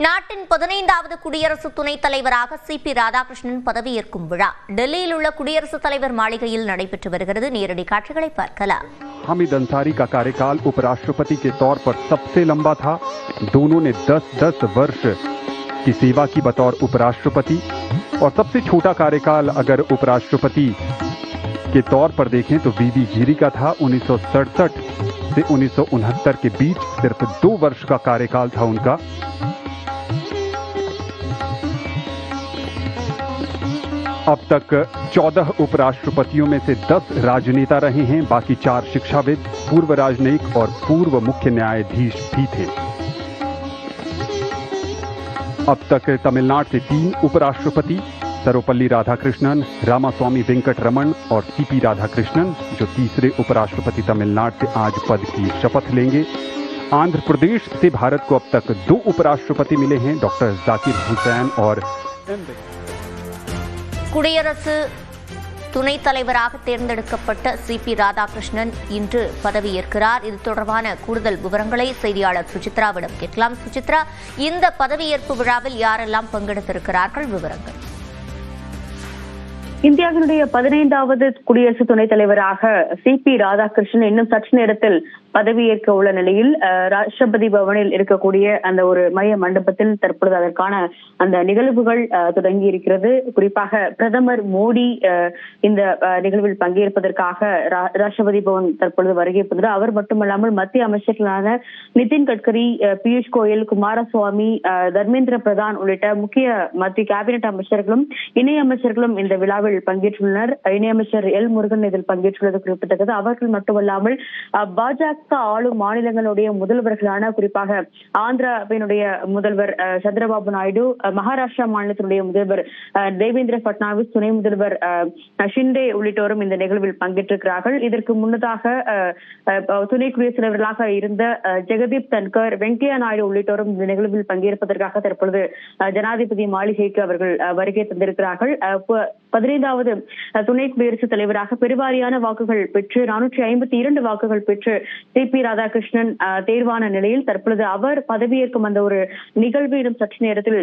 நாட்டின் 15வது குடியரசு துணைத் தலைவராக சிபி ராதாகிருஷ்ணன் பதவியேற்கும் விழா டெல்லியில் உள்ள குடியரசுத் தலைவர் மாளிகையில் நடைபெற்று வருகிறது. நேரடி காட்சிகளை பார்க்கலாம். हामिद अंसारी का कार्यकाल उपराष्ट्रपति के तौर पर सबसे लंबा था। दोनों ने 10-10 वर्ष की सेवा की बतौर उपराष्ट्रपति, और सबसे छोटा कार्यकाल अगर उपराष्ट्रपति के तौर पर देखें तो बीबी गिरी का था। 1967 से 1969 के बीच सिर्फ 2 वर्ष का कार्यकाल था उनका। अब तक 14 उपराष्ट्रपतियों में से 10 राजनेता रहे हैं, बाकी 4 शिक्षाविद, पूर्व राजनयिक और पूर्व मुख्य न्यायाधीश भी थे। अब तक तमिलनाडु से 3 उपराष्ट्रपति, सर्वपल्ली राधाकृष्णन, रामास्वामी वेंकटरमण और सीपी राधाकृष्णन, जो तीसरे उपराष्ट्रपति तमिलनाडु से आज पद की शपथ लेंगे। आंध्र प्रदेश से भारत को अब तक 2 उपराष्ट्रपति मिले हैं, डॉक्टर जाकिर हुसैन और குடியரசு துணைத் தலைவராக தேர்ந்தெடுக்கப்பட்ட சிபி ராதாகிருஷ்ணன் இன்று பதவியேற்கிறார். இது தொடர்பான கூடுதல் விவரங்களை செய்தியாளர் சுசித்ராவிடம் கேட்கலாம். சுசித்ரா, இந்த பதவியேற்பு விழாவில் யாரெல்லாம் பங்கெடுத்திருக்கிறார்கள்? விவரங்கள். இந்தியாவினுடைய 15வது குடியரசு துணைத் தலைவராக சிபி ராதாகிருஷ்ணன் இன்னும் சற்று நேரத்தில் பதவியேற்க உள்ள நிலையில் ராஷ்டிரபதி பவனில் இருக்கக்கூடிய அந்த ஒரு மைய மண்டபத்தில் தற்பொழுது அதற்கான அந்த நிகழ்வுகள் தொடங்கி இருக்கிறது. குறிப்பாக பிரதமர் மோடி இந்த நிகழ்வில் பங்கேற்பதற்காக ராஷ்டிரபதி பவன் தற்பொழுது வருகை புரிந்தார். அவர் மட்டுமல்லாமல் மத்திய அமைச்சர்களான நிதின் கட்கரி, பியூஷ் கோயல், குமாரசுவாமி, தர்மேந்திர பிரதான் உள்ளிட்ட முக்கிய மத்திய கேபினெட் அமைச்சர்களும் இணை அமைச்சர்களும் இந்த விழாவில் பங்கேற்றுள்ளனர். இணையமைச்சர் எல் முருகன் இதில் பங்கேற்றுள்ளது குறிப்பிடத்தக்கது. அவர்கள் மட்டுமல்லாமல் பாஜக ஆளும் மாநிலங்களுடைய முதல்வர்களான குறிப்பாக ஆந்திராவினுடைய முதல்வர் சந்திரபாபு நாயுடு, மகாராஷ்டிரா மாநிலத்தினுடைய முதல்வர் தேவேந்திர பட்னாவிஸ், துணை முதல்வர் ஷிண்டே உள்ளிட்டோரும் இந்த நிகழ்வில் பங்கேற்றிருக்கிறார்கள். இதற்கு முன்னதாக துணை குடியரசுத் தலைவர்களாக இருந்த ஜெகதீப் தன்கர், வெங்கையா நாயுடு உள்ளிட்டோரும் இந்த நிகழ்வில் பங்கேற்பதற்காக தற்பொழுது ஜனாதிபதி மாளிகைக்கு அவர்கள் வருகை தந்திருக்கிறார்கள். 15வது துணை குடியரசுத் தலைவராக பெருவாரியான வாக்குகள் பெற்று 452 வாக்குகள் பெற்று சிபி ராதாகிருஷ்ணன் தேர்வான நிலையில் தற்பொழுது அவர் பதவியேற்கும் அந்த ஒரு நிகழ்வு இன்னும் சற்று நேரத்தில்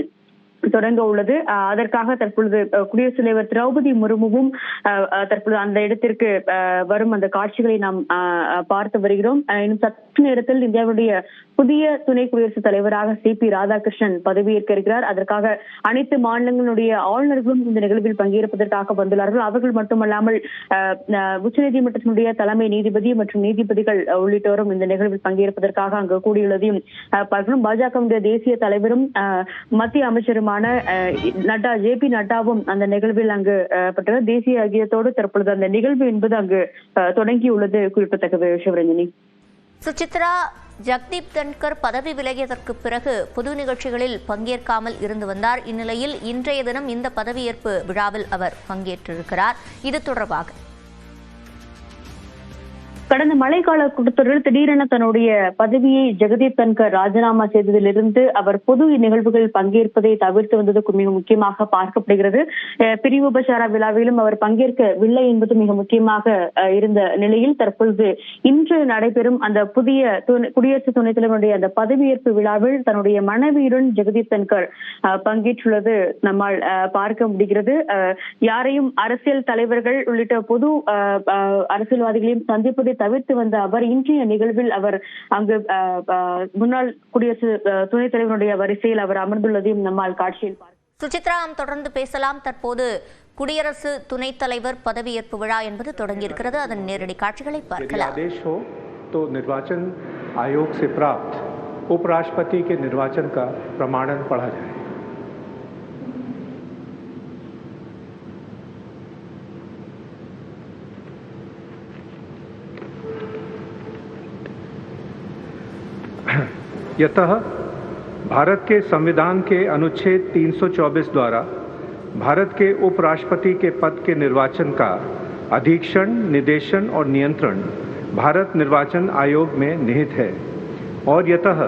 தொடங்க உள்ளது. அதற்காக தற்பொழுது குடியரசுத் தலைவர் திரௌபதி முர்முவும் தற்பொழுது அந்த இடத்திற்கு வரும் அந்த காட்சிகளை நாம் பார்த்து வருகிறோம். இன்னும் சற்று நேரத்தில் இந்தியாவுடைய புதிய துணை குடியரசுத் தலைவராக சிபி ராதாகிருஷ்ணன் பதவியேற்க இருக்கிறார். அதற்காக அனைத்து மாநிலங்களுடைய ஆளுநர்களும் இந்த நிகழ்வில் பங்கேற்பதற்காக வந்துள்ளார்கள். அவர்கள் மட்டுமல்லாமல் உச்சநீதிமன்றத்தினுடைய தலைமை நீதிபதி மற்றும் நீதிபதிகள் உள்ளிட்டோரும் இந்த நிகழ்வில் பங்கேற்பதற்காக அங்கு கூடியுள்ளதையும் பார்க்கிறோம். பாஜகவுடைய தேசிய தலைவரும் மத்திய அமைச்சருமான நட்டா, ஜே.பி. நட்டாவும் அந்த நிகழ்வில் அங்கு தேசிய கீதத்தோடு தற்பொழுது அந்த நிகழ்வு என்பது அங்கு தொடங்கியுள்ளது குறிப்பிடத்தக்கது. சிவரஞ்சனி. சுசித்ரா, ஜக்தீப் தன்கர் பதவி விலகியதற்கு பிறகு பொது நிகழ்ச்சிகளில் பங்கேற்காமல் இருந்து வந்தார். இந்நிலையில் இன்றைய தினம் இந்த பதவியேற்பு விழாவில் அவர் பங்கேற்றிருக்கிறார். இது தொடர்பாக கடந்த மழைக்கால கூட்டத்தொடரில் திடீரென தன்னுடைய பதவியை ஜெகதீப் தன்கர் ராஜினாமா செய்ததிலிருந்து அவர் பொது நிகழ்வுகளில் பங்கேற்பதை தவிர்த்து வந்தது மிக முக்கியமாக பார்க்கப்படுகிறது. பிரிவு உபசார விழாவிலும் அவர் பங்கேற்கவில்லை என்பது மிக முக்கியமாக இருந்த நிலையில் தற்பொழுது இன்று நடைபெறும் அந்த புதிய குடியரசு துணைத் தலைவருடைய அந்த பதவியேற்பு விழாவில் தன்னுடைய மனைவியுடன் ஜெகதீப் தன்கர் பங்கேற்றுள்ளது நம்மால் பார்க்க முடிகிறது. யாரையும் அரசியல் தலைவர்கள் உள்ளிட்ட பொது அரசியல்வாதிகளையும் சந்திப்பதை தவிர்த்து வந்த அவர் இன்றைய நிகழ்வில் அவர் அங்கு முன்னாள் குடியரசு துணைத் தலைவருடைய வரிசையில் அவர் அமர்ந்துள்ளதையும் நம்மால் காட்சியில் பார்க்க. சுசித்ரா, தொடர்ந்து பேசலாம். தற்போது குடியரசு துணைத் தலைவர் பதவியேற்பு விழா என்பது தொடங்கியிருக்கிறது. அதன் நேரடி காட்சிகளை பார்க்கலாம். निर्वाचन आयोग से प्राप्त उपराष्ट्रपति के निर्वाचन का प्रमाणन पढ़ा जाए। यतः भारत के संविधान के अनुच्छेद 324 द्वारा भारत के उपराष्ट्रपति के पद के निर्वाचन का अधीक्षण, निदेशन और नियंत्रण भारत निर्वाचन आयोग में निहित है और यतः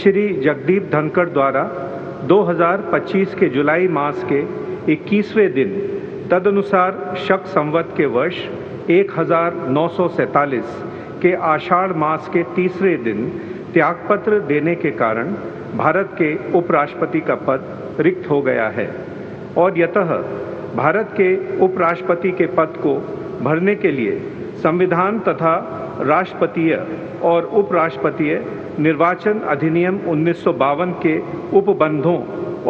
श्री जगदीप धनखड़ द्वारा 2025 के जुलाई मास के 21वें दिन तदनुसार शक संवत के वर्ष 1947 के आषाढ़ मास के तीसरे दिन त्यागपत्र देने के कारण भारत के उपराष्ट्रपति का पद रिक्त हो गया है और यतः भारत के उपराष्ट्रपति के पद को भरने के लिए संविधान तथा राष्ट्रपतीय और उपराष्ट्रपतीय निर्वाचन अधिनियम 1952 के उपबंधों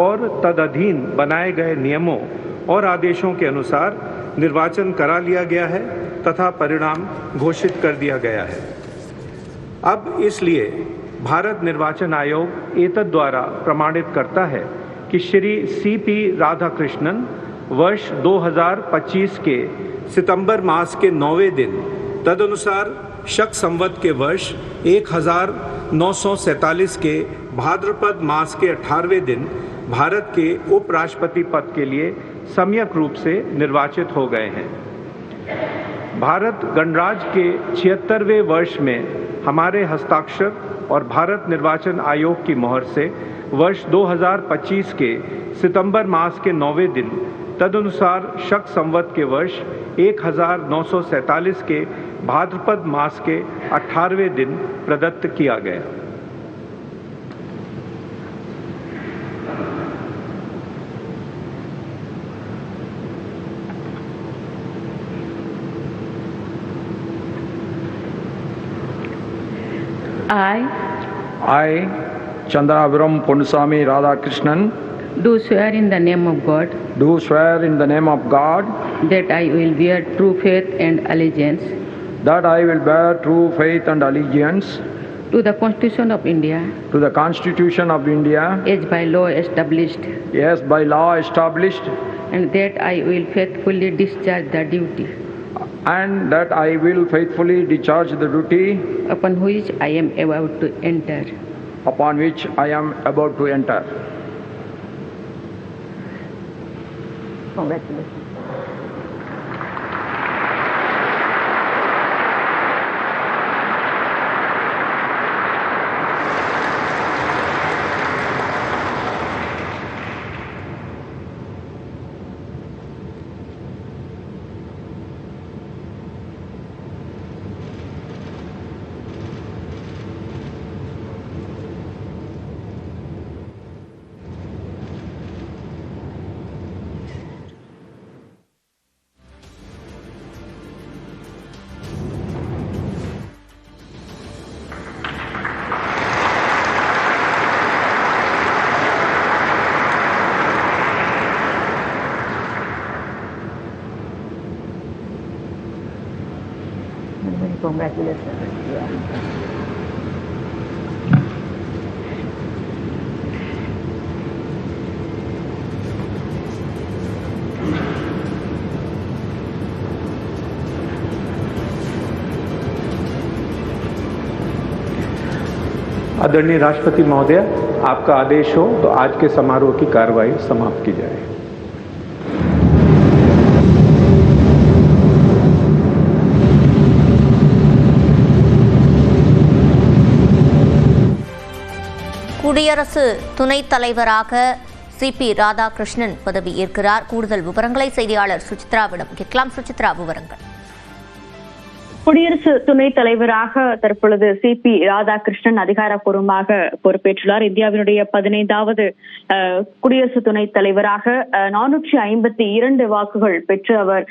और तदधीन बनाए गए नियमों और आदेशों के अनुसार निर्वाचन करा लिया गया है तथा परिणाम घोषित कर दिया गया है। अब इसलिए भारत निर्वाचन आयोग एतद द्वारा प्रमाणित करता है कि श्री CP राधाकृष्णन वर्ष 2025 के सितंबर मास के 9वें दिन तदनुसार शक संवत के वर्ष 1947 के भाद्रपद मास के 18वें दिन भारत के उपराष्ट्रपति पद के लिए सम्यक रूप से निर्वाचित हो गए हैं। भारत गणराज्य के 76वें वर्ष में हमारे हस्ताक्षर और भारत निर्वाचन आयोग की मोहर से वर्ष 2025 के सितंबर मास के 9वें दिन तदनुसार शक संवत के वर्ष 1947 के भाद्रपद मास के 18वें दिन प्रदत्त किया गया। I, Chandraviram Ponnusamy Radhakrishnan, do swear in the name of God do swear in the name of God that I will bear true faith and allegiance that I will bear true faith and allegiance to the Constitution of India to the Constitution of India as by law established, as by law established, and that I will faithfully discharge the duty and that I will faithfully discharge the duty upon which I am about to enter. upon which I am about to enter. Congratulations. आदरणीय राष्ट्रपति महोदय, आपका आदेश हो तो आज के समारोह की कार्रवाई समाप्त की जाए। குடியரசு துணைத் தலைவராக CP ராதாகிருஷ்ணன் பதவி ஏற்கிறார். கூடுதல் விவரங்களை செய்தியாளர் சுசித்ராவிடம் கேட்கலாம். சுசித்ரா, விவரங்கள். குடியரசு துணைத் தலைவராக தற்பொழுது CP ராதாகிருஷ்ணன் அதிகாரப்பூர்வமாக பொறுப்பேற்றுள்ளார். இந்தியாவினுடைய 15வது குடியரசு துணைத் தலைவராக 452 வாக்குகள் பெற்று அவர்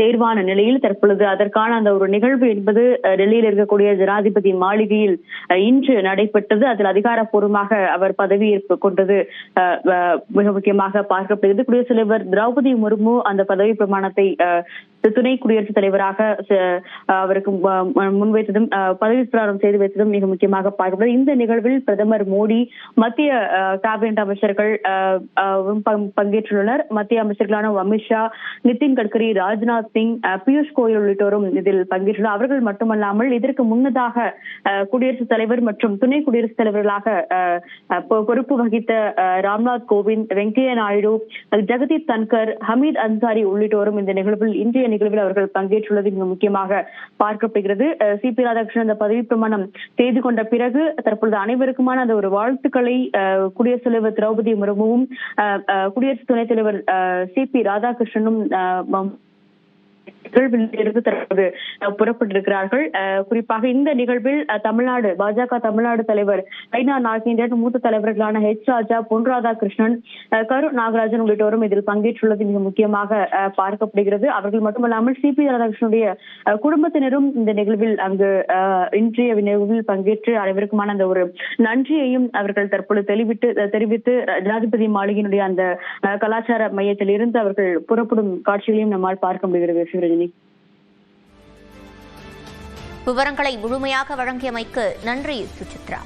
தேர்வான நிலையில் தற்பொழுது அதற்கான அந்த ஒரு நிகழ்வு என்பது டெல்லியில் இருக்கக்கூடிய ஜனாதிபதி மாளிகையில் இன்று நடைபெற்றது. அதில் அதிகாரப்பூர்வமாக அவர் பதவியேற்பு கொண்டது மிக முக்கியமாக பார்க்கப்படுகிறது. குடியரசுத் தலைவர் திரௌபதி முர்மு அந்த பதவி பிரமாணத்தை துணை குடியரசுத் தலைவராக அவருக்கு முன்வைத்ததும் பதவி பிரமாணம் செய்து வைத்ததும் மிக முக்கியமாக பார்க்கப்படுகிறது. இந்த நிகழ்வில் பிரதமர் மோடி, மத்திய கேபினெட் அமைச்சர்கள் பங்கேற்றுள்ளனர். மத்திய அமைச்சர்களான அமித்ஷா, நிதின் கட்கரி, ராஜ்நாத் சிங், பியூஷ் கோயல் உள்ளிட்டோரும் இதில் பங்கேற்றுள்ளனர். அவர்கள் மட்டுமல்லாமல் இதற்கு முன்னதாக குடியரசுத் தலைவர் மற்றும் துணை குடியரசுத் தலைவர்களாக பொறுப்பு வகித்த ராம்நாத் கோவிந்த், வெங்கையா நாயுடு, ஜெகதீப் தன்கர், ஹமீத் அன்சாரி உள்ளிட்டோரும் இந்த நிகழ்வில் இன்றைய நிகழ்வில் அவர்கள் பங்கேற்றுள்ளது மிக முக்கியமாக பார்க்கப்படுகிறது. CP ராதாகிருஷ்ணன் அந்த பதவி பிரமாணம் செய்து கொண்ட பிறகு தற்பொழுது அனைவருக்குமான அந்த ஒரு வாழ்த்துக்களை குடியரசுத் தலைவர் திரௌபதி முர்முவும் குடியரசு துணைத் தலைவர் CP ராதாகிருஷ்ணனும் நிகழ்வில் இருந்து தற்போது புறப்பட்டிருக்கிறார்கள். குறிப்பாக இந்த நிகழ்வில் தமிழ்நாடு பாஜக தமிழ்நாடு தலைவர் ஐநா நாகேந்திரன், மூத்த தலைவர்களான ராஜா, பொன் ராதாகிருஷ்ணன், கரு நாகராஜன் உள்ளிட்டோரும் இதில் பங்கேற்றுள்ளது மிக முக்கியமாக பார்க்கப்படுகிறது. அவர்கள் மட்டுமல்லாமல் சிபி ராதாகிருஷ்ணனுடைய குடும்பத்தினரும் இந்த நிகழ்வில் அங்கு இன்றைய நிகழ்வில் பங்கேற்று அனைவருக்குமான அந்த ஒரு நன்றியையும் அவர்கள் தற்பொழுது தெரிவித்து ஜனாதிபதி மாளிகையினுடைய அந்த கலாச்சார மையத்தில் இருந்து அவர்கள் புறப்படும் காட்சிகளையும் நம்மால் பார்க்க முடிகிறது. சிவரஞ்சனி, விவரங்களை முழுமையாக வழங்கியமைக்கு நன்றி சுசித்ரா.